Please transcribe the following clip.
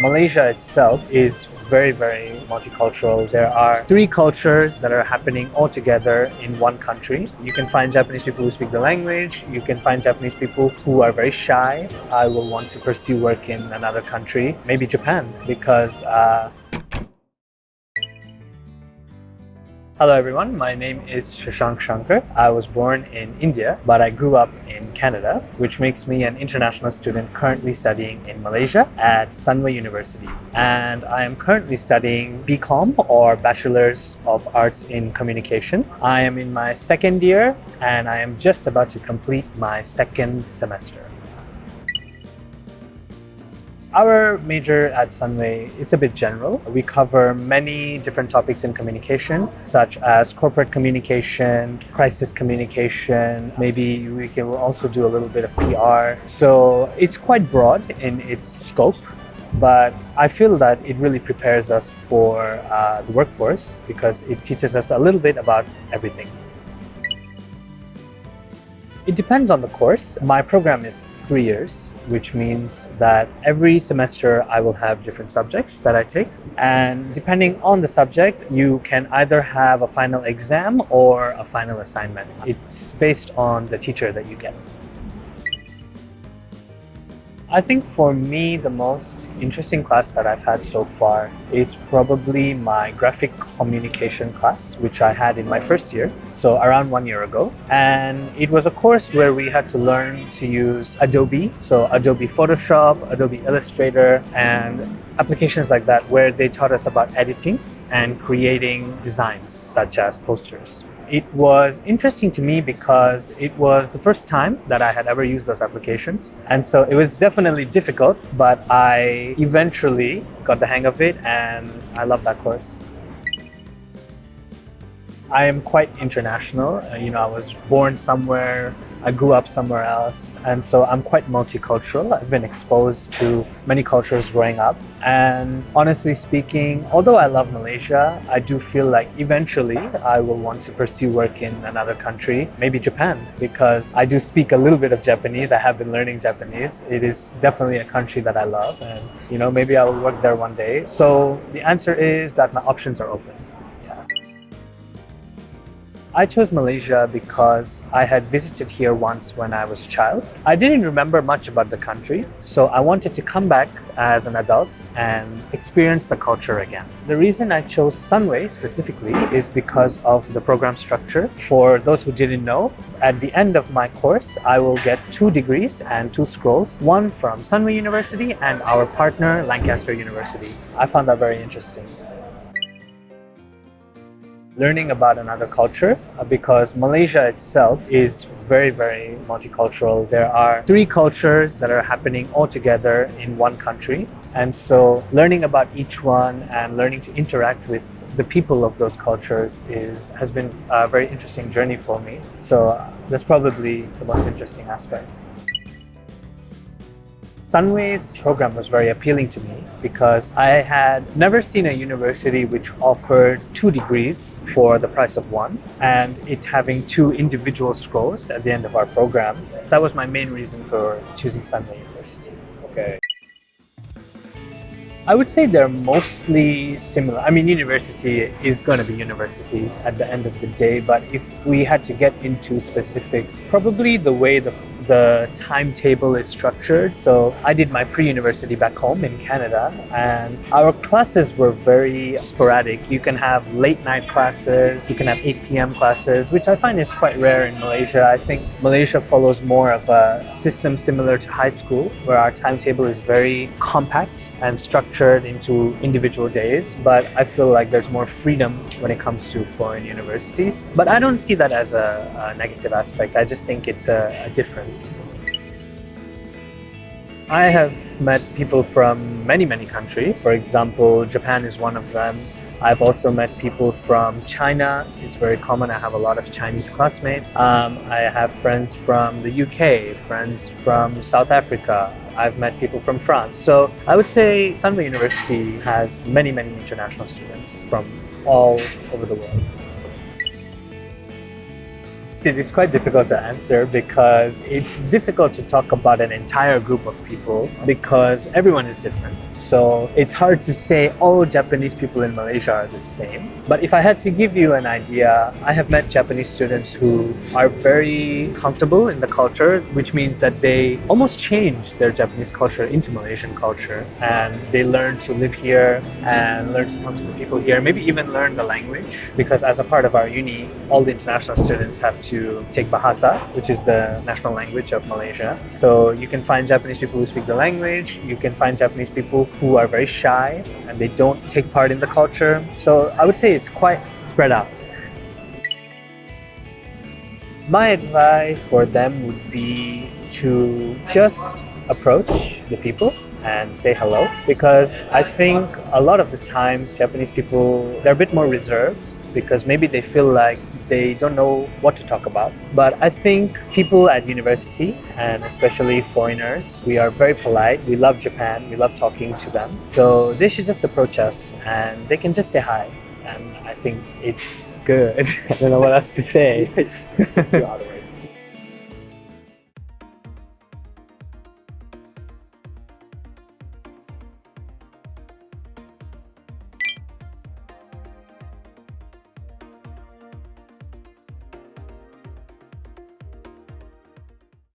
Malaysia itself is very multicultural. There are three cultures that are happening all together in one country. You can find Japanese people who speak the language. You can find Japanese people who are very shy. I will want to pursue work in another country, maybe Japan, because Hello everyone, my name is Shashank Shankar. I was born in India, but I grew up in Canada, which makes me an international student currently studying in Malaysia at Sunway University. And I am currently studying BCom, or Bachelor's of Arts in Communication. I am in my second year and I am just about to complete my second semester. Our major at Sunway, it's a bit general. We cover many different topics in communication, such as corporate communication, crisis communication, maybe we can also do a little bit of PR. So it's quite broad in its scope, but I feel that it really prepares us for the workforce because it teaches us a little bit about everything. It depends on the course. My program is 3 years, which means that every semester I will have different subjects that I take. And depending on the subject, you can either have a final exam or a final assignment. It's based on the teacher that you get. I think for me, the most interesting class that I've had so far is probably my graphic communication class, which I had in my first year, so around 1 year ago. And it was a course where we had to learn to use Adobe, so Adobe Photoshop, Adobe Illustrator, and applications like that, where they taught us about editing and creating designs such as posters. It was interesting to me because it was the first time that I had ever used those applications. And so it was definitely difficult, but I eventually got the hang of it and I love that course. I am quite international. I was born somewhere, I grew up somewhere else, and so I'm quite multicultural. I've been exposed to many cultures growing up. And honestly speaking, although I love Malaysia, I do feel like eventually I will want to pursue work in another country, maybe Japan, because I do speak a little bit of Japanese. I have been learning Japanese. It is definitely a country that I love, and maybe I will work there one day. So the answer is that my options are open. I chose Malaysia because I had visited here once when I was a child. I didn't remember much about the country, so I wanted to come back as an adult and experience the culture again. The reason I chose Sunway specifically is because of the program structure. For those who didn't know, at the end of my course, I will get 2 degrees and 2 scrolls, one from Sunway University and our partner, Lancaster University. I found that very interesting. Learning about another culture, because Malaysia itself is very multicultural. There are 3 cultures that are happening all together in one country, and so learning about each one and learning to interact with the people of those cultures has been a very interesting journey for me. So that's probably the most interesting aspect. Sunway's program was very appealing to me because I had never seen a university which offered 2 degrees for the price of 1, and it having 2 individual scrolls at the end of our program. That was my main reason for choosing Sunway University. Okay. I would say they're mostly similar. I mean, university is going to be university at the end of the day, but if we had to get into specifics, probably the way the timetable is structured. So I did my pre-university back home in Canada, and our classes were very sporadic. You can have late night classes, you can have 8 p.m. classes, which I find is quite rare in Malaysia. I think Malaysia follows more of a system similar to high school, where our timetable is very compact and structured into individual days, but I feel like there's more freedom when it comes to foreign universities. But I don't see that as a negative aspect. I just think it's a difference. I have met people from many countries. For example, Japan is one of them. I've also met people from China. It's very common. I have a lot of Chinese classmates. I have friends from the UK, friends from South Africa. I've met people from France. So I would say Sunway University has many international students from all over the world. It is quite difficult to answer because it's difficult to talk about an entire group of people because everyone is different. So it's hard to say all Japanese people in Malaysia are the same. But if I had to give you an idea, I have met Japanese students who are very comfortable in the culture, which means that they almost change their Japanese culture into Malaysian culture, and they learn to live here and learn to talk to the people here, maybe even learn the language, because as a part of our uni, all the international students have to take Bahasa, which is the national language of Malaysia. So you can find Japanese people who speak the language, you can find Japanese people who are very shy and they don't take part in the culture. So I would say it's quite spread out. My advice for them would be to just approach the people and say hello, because I think a lot of the times Japanese people, they're a bit more reserved because maybe they feel like they don't know what to talk about. But I think people at university, and especially foreigners, we are very polite. We love Japan. We love talking to them. So they should just approach us and they can just say hi. And I think it's good. I don't know what else to say. Let's go all the way.